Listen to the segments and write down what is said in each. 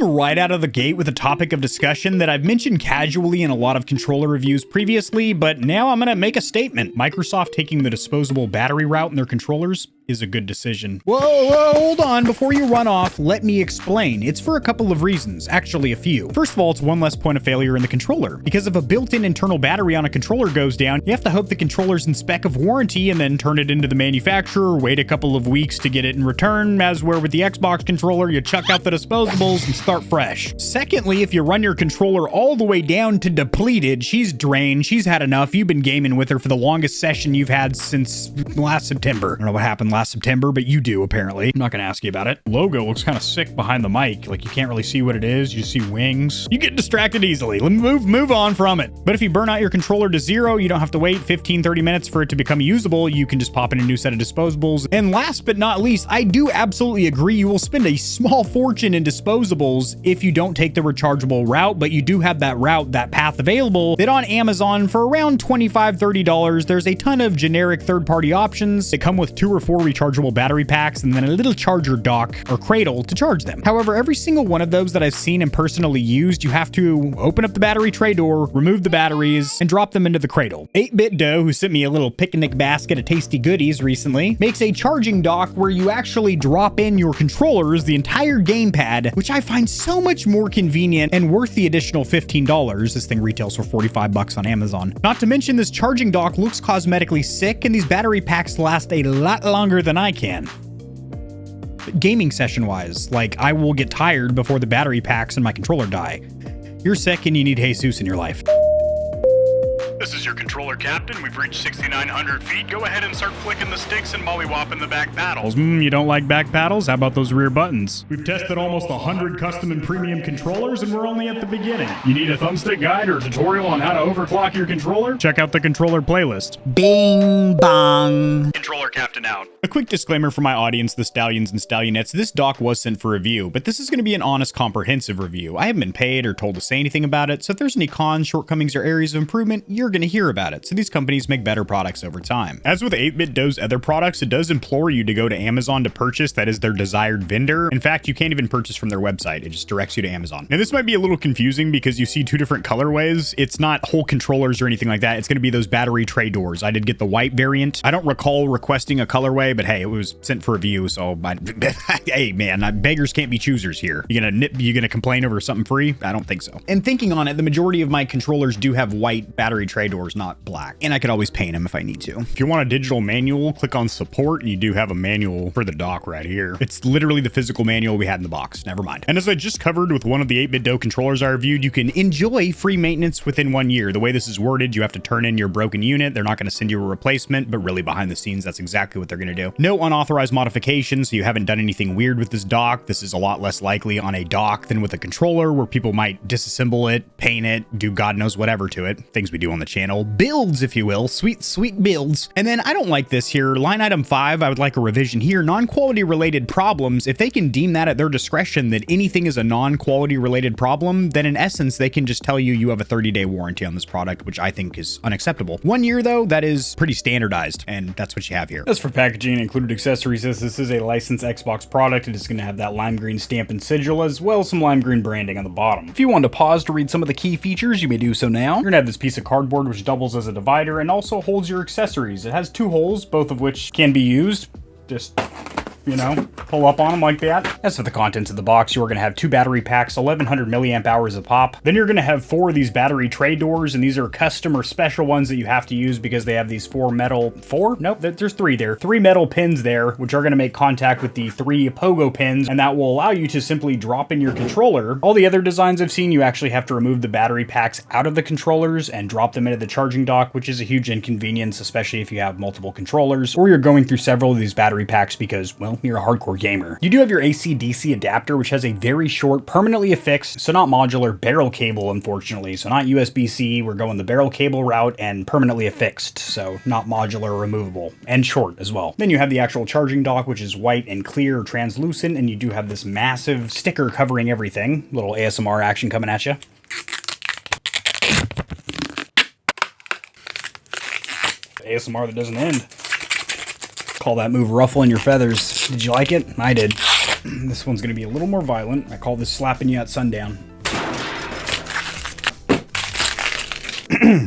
right out of the gate with a topic of discussion that I've mentioned casually in a lot of controller reviews previously, but now I'm gonna make a statement. Microsoft taking the disposable battery route in their controllers is a good decision. Whoa, hold on. Before you run off, let me explain. It's for a couple of reasons, actually a few. First of all, it's one less point of failure in the controller, because if a built-in internal battery on a controller goes down, you have to hope the controller's in spec of warranty and then turn it into the manufacturer, wait a couple of weeks to get it in return, as where with the Xbox controller, you chuck out the disposables and start fresh. Secondly, if you run your controller all the way down to depleted, she's drained, she's had enough, you've been gaming with her for the longest session you've had since last September. I don't know what happened last September, but you do apparently. I'm not gonna ask you about it. Logo looks kind of sick behind the mic. Like you can't really see what it is. You just see wings. You get distracted easily. Move on from it. But if you burn out your controller to zero, you don't have to wait 15-30 minutes for it to become usable. You can just pop in a new set of disposables. And last but not least, I do absolutely agree you will spend a small fortune in disposables if you don't take the rechargeable route, but you do have that route, that path available, that on Amazon for around $25-30, there's a ton of generic third-party options that come with 2 or 4 rechargeable battery packs and then a little charger dock or cradle to charge them. However, every single one of those that I've seen and personally used, you have to open up the battery tray door, remove the batteries, and drop them into the cradle. 8BitDo, who sent me a little picnic basket of tasty goodies recently, makes a charging dock where you actually drop in your controllers, the entire gamepad, which I find so much more convenient and worth the additional $15. This thing retails for $45 on Amazon. Not to mention, this charging dock looks cosmetically sick, and these battery packs last a lot longer than I can. Gaming session wise, like I will get tired before the battery packs and my controller die. You're sick and you need Jesus in your life. This is your controller captain. We've reached 6,900 feet. Go ahead and start flicking the sticks and mollywopping the back paddles. You don't like back paddles? How about those rear buttons? We've tested almost 100 custom and premium controllers, and we're only at the beginning. You need a thumbstick guide or tutorial on how to overclock your controller? Check out the controller playlist. Bing bong. Controller captain out. A quick disclaimer for my audience, the Stallions and Stallionettes. This dock was sent for review, but this is going to be an honest, comprehensive review. I haven't been paid or told to say anything about it, so if there's any cons, shortcomings, or areas of improvement, you're going to hear about it. So these companies make better products over time. As with 8BitDo's other products, it does implore you to go to Amazon to purchase. That is their desired vendor. In fact, you can't even purchase from their website. It just directs you to Amazon. And this might be a little confusing because you see 2 different colorways. It's not whole controllers or anything like that. It's going to be those battery tray doors. I did get the white variant. I don't recall requesting a colorway, but hey, it was sent for review. So hey man, beggars can't be choosers here. You gonna complain over something free? I don't think so. And thinking on it, the majority of my controllers do have white battery tray doors, not black. And I could always paint them if I need to. If you want a digital manual, click on support, and you do have a manual for the dock right here. It's literally the physical manual we had in the box. Never mind. And as I just covered with one of the 8BitDo controllers I reviewed, You can enjoy free maintenance within 1 year. The way this is worded, you have to turn in your broken unit. They're not going to send you a replacement, but really behind the scenes, that's exactly what they're going to do. No unauthorized modifications, so you haven't done anything weird with this dock. This is a lot less likely on a dock than with a controller, where people might disassemble it, paint it, do God knows whatever to it. Things we do on the channel. Builds, if you will. Sweet builds. And then I don't like this here. Line item 5, I would like a revision here. Non-quality related problems. If they can deem that at their discretion that anything is a non-quality related problem, then in essence, they can just tell you you have a 30-day warranty on this product, which I think is unacceptable. 1 year though, that is pretty standardized, and that's what you have here. As for packaging and included accessories, as this is a licensed Xbox product, it is going to have that lime green stamp and sigil, as well as some lime green branding on the bottom. If you want to pause to read some of the key features, you may do so now. You're going to have this piece of cardboard which doubles as a divider and also holds your accessories. It has 2 holes, both of which can be used. Just, you know, pull up on them like that. As for the contents of the box, you're going to have 2 battery packs, 1100 milliamp hours a pop. Then you're going to have 4 of these battery tray doors, and these are custom or special ones that you have to use because they have these 4 metal, 4? Nope, there's 3 there. 3 metal pins there, which are going to make contact with the 3 pogo pins, and that will allow you to simply drop in your controller. All the other designs I've seen, you actually have to remove the battery packs out of the controllers and drop them into the charging dock, which is a huge inconvenience, especially if you have multiple controllers, or you're going through several of these battery packs because, well, you're a hardcore gamer. You do have your AC/DC adapter, which has a very short, permanently affixed, so not modular, barrel cable, unfortunately. So not USB-C, we're going the barrel cable route and permanently affixed, so not modular or removable, and short as well. Then you have the actual charging dock, which is white and clear, translucent, and you do have this massive sticker covering everything. Little ASMR action coming at you. ASMR that doesn't end. Call that move ruffling your feathers. Did you like it? I did. This one's gonna be a little more violent. I call this slapping you at sundown.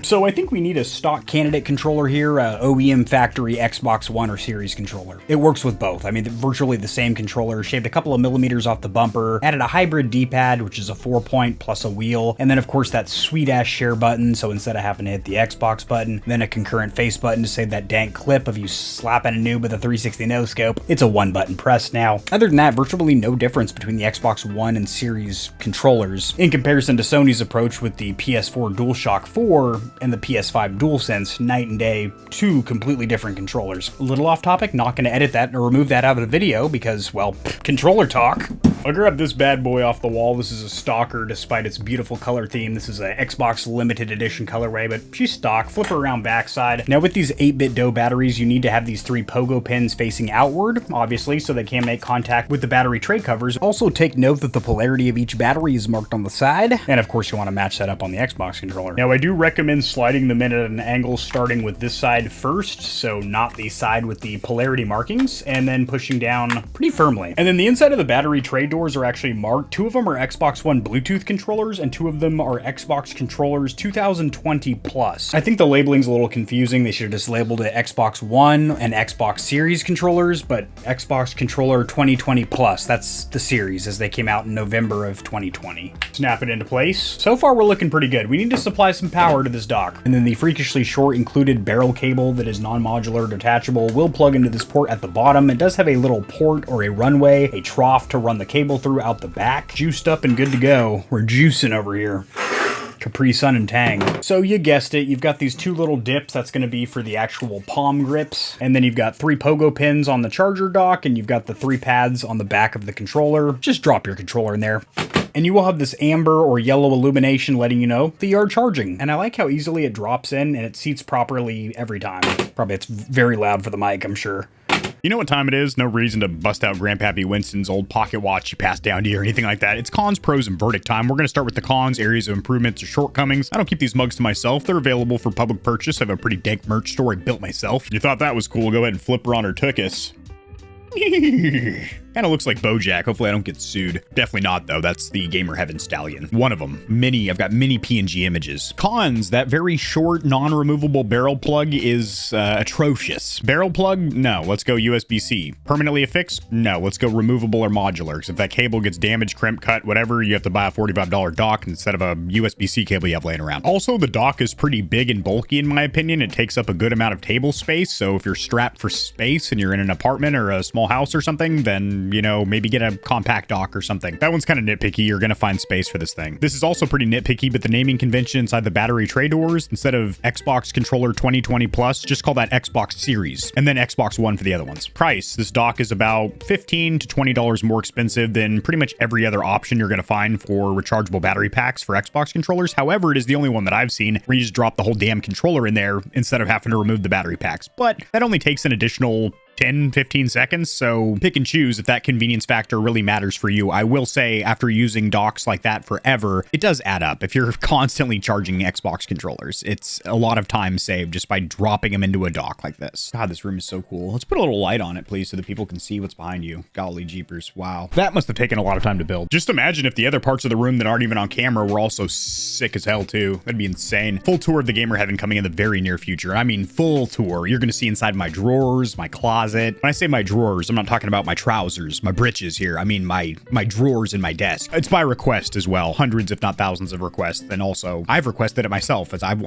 So I think we need a stock candidate controller here, OEM factory Xbox One or Series controller. It works with both. I mean, virtually the same controller, shaved a couple of millimeters off the bumper, added a hybrid D-pad, which is a 4-point plus a wheel, and then of course that sweet ass share button, so instead of having to hit the Xbox button, then a concurrent face button to save that dank clip of you slapping a noob with a 360 no-scope, it's a one button press now. Other than that, virtually no difference between the Xbox One and Series controllers, in comparison to Sony's approach with the PS4 DualShock 4 and the PS5 DualSense, night and day, two completely different controllers. A little off topic, not gonna edit that or remove that out of the video because, well, controller talk. I grabbed this bad boy off the wall. This is a stalker despite its beautiful color theme. This is a Xbox limited edition colorway, but she's stock. Flip her around backside. Now with these 8BitDo batteries, you need to have these 3 pogo pins facing outward, obviously, so they can make contact with the battery tray covers. Also take note that the polarity of each battery is marked on the side. And of course you want to match that up on the Xbox controller. Now I do recommend sliding them in at an angle starting with this side first, so not the side with the polarity markings, and then pushing down pretty firmly. And then the inside of the battery tray doors are actually marked. 2 of them are Xbox One Bluetooth controllers, and 2 of them are Xbox Controllers 2020 Plus. I think the labeling's a little confusing. They should have just labeled it Xbox One and Xbox Series controllers, but Xbox Controller 2020 Plus, that's the series as they came out in November of 2020. Snap it into place. So far we're looking pretty good. We need to supply some power to this dock. And then the freakishly short included barrel cable that is non-modular detachable will plug into this port at the bottom. It does have a little port or a runway, a trough to run the cable through out the back. Juiced up and good to go. We're juicing over here. Capri Sun and Tang. So you guessed it, you've got these 2 little dips. That's going to be for the actual palm grips. And then you've got 3 pogo pins on the charger dock, and you've got the 3 pads on the back of the controller. Just drop your controller in there. And you will have this amber or yellow illumination letting you know that you are charging. And I like how easily it drops in and it seats properly every time. Probably it's very loud for the mic, I'm sure. You know what time it is? No reason to bust out Grandpappy Winston's old pocket watch you passed down to you or anything like that. It's cons, pros, and verdict time. We're going to start with the cons, areas of improvements, or shortcomings. I don't keep these mugs to myself. They're available for public purchase. I have a pretty dank merch store I built myself. You thought that was cool? Go ahead and flip her on her tuchus. Kind of looks like Bojack. Hopefully I don't get sued. Definitely not, though. That's the Gamer Heaven Stallion. One of them. I've got many PNG images. Cons, that very short, non-removable barrel plug is atrocious. Barrel plug? No. Let's go USB-C. Permanently affixed? No. Let's go removable or modular. Because if that cable gets damaged, crimp, cut, whatever, you have to buy a $45 dock instead of a USB-C cable you have laying around. Also, the dock is pretty big and bulky, in my opinion. It takes up a good amount of table space. So if you're strapped for space and you're in an apartment or a small house or something, then you know, maybe get a compact dock or something. That one's kind of nitpicky. You're going to find space for this thing. This is also pretty nitpicky, but the naming convention inside the battery tray doors, instead of Xbox Controller 2020 Plus, just call that Xbox Series, and then Xbox One for the other ones. Price, this dock is about $15 to $20 more expensive than pretty much every other option you're going to find for rechargeable battery packs for Xbox controllers. However, it is the only one that I've seen where you just drop the whole damn controller in there instead of having to remove the battery packs. But that only takes an additional 10-15 seconds, so pick and choose if that convenience factor really matters for you. I will say, after using docks like that forever, it does add up. If you're constantly charging Xbox controllers, it's a lot of time saved just by dropping them into a dock like this. God, this room is so cool. Let's put a little light on it, please, so that people can see what's behind you. Golly jeepers, wow. That must have taken a lot of time to build. Just imagine if the other parts of the room that aren't even on camera were also sick as hell too. That'd be insane. Full tour of the Gamer Heaven coming in the very near future. I mean, full tour. You're gonna see inside my drawers, my closet. When I say my drawers, I'm not talking about my trousers, my britches here. I mean my drawers in my desk. It's by request as well. Hundreds, if not thousands of requests. And also, I've requested it myself as I've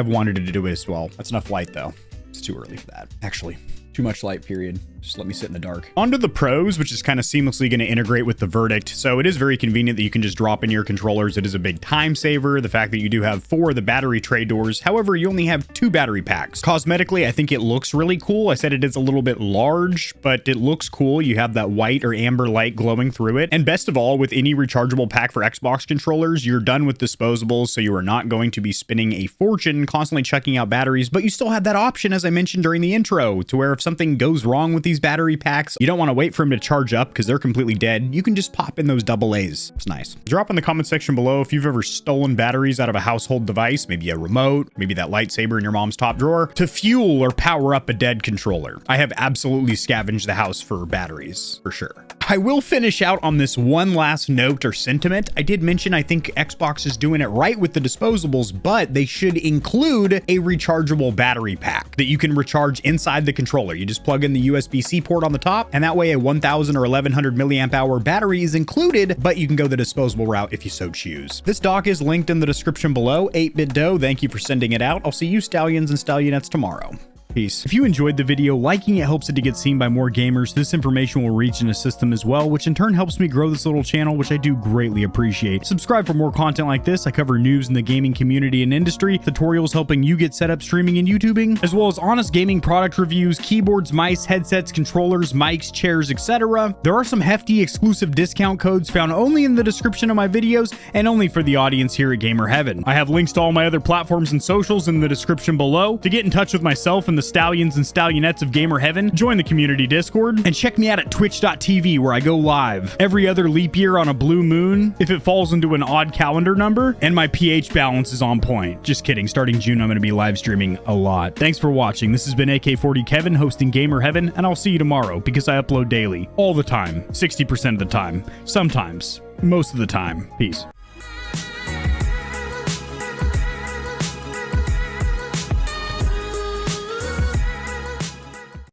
wanted to do it as well. That's enough light though. It's too early for that. Actually, too much light, period. Just let me sit in the dark. On to the pros, which is kind of seamlessly going to integrate with the verdict. So it is very convenient that you can just drop in your controllers. It is a big time saver. The fact that you do have 4 of the battery tray doors. However, you only have 2 battery packs. Cosmetically, I think it looks really cool. I said it is a little bit large, but it looks cool. You have that white or amber light glowing through it. And best of all, with any rechargeable pack for Xbox controllers, you're done with disposables, so you are not going to be spending a fortune constantly checking out batteries, but you still have that option, as I mentioned during the intro, to where if something goes wrong with these battery packs, you don't want to wait for them to charge up because they're completely dead. You can just pop in those AA's. It's nice. Drop in the comment section below if you've ever stolen batteries out of a household device, maybe a remote, maybe that lightsaber in your mom's top drawer, to fuel or power up a dead controller. I have absolutely scavenged the house for batteries, for sure. I will finish out on this one last note or sentiment. I did mention I think Xbox is doing it right with the disposables, but they should include a rechargeable battery pack that you can recharge inside the controller. You just plug in the USB-C port on the top, and that way a 1000 or 1100 milliamp hour battery is included, but you can go the disposable route if you so choose. This dock is linked in the description below. 8BitDo, thank you for sending it out. I'll see you Stallions and Stallionettes tomorrow. Peace. If you enjoyed the video, liking it helps it to get seen by more gamers. This information will reach and assist them as well, which in turn helps me grow this little channel, which I do greatly appreciate. Subscribe for more content like this. I cover news in the gaming community and industry, tutorials helping you get set up streaming and YouTubing, as well as honest gaming product reviews, keyboards, mice, headsets, controllers, mics, chairs, etc. There are some hefty exclusive discount codes found only in the description of my videos and only for the audience here at Gamer Heaven. I have links to all my other platforms and socials in the description below. To get in touch with myself and the Stallions and Stallionettes of Gamer Heaven, join the community Discord, and check me out at twitch.tv where I go live every other leap year on a blue moon if it falls into an odd calendar number, and my pH balance is on point. Just kidding, starting June I'm going to be live streaming a lot. Thanks for watching. This has been AK40 Kevin hosting Gamer Heaven, and I'll see you tomorrow because I upload daily, all the time, 60% of the time, sometimes, most of the time. Peace.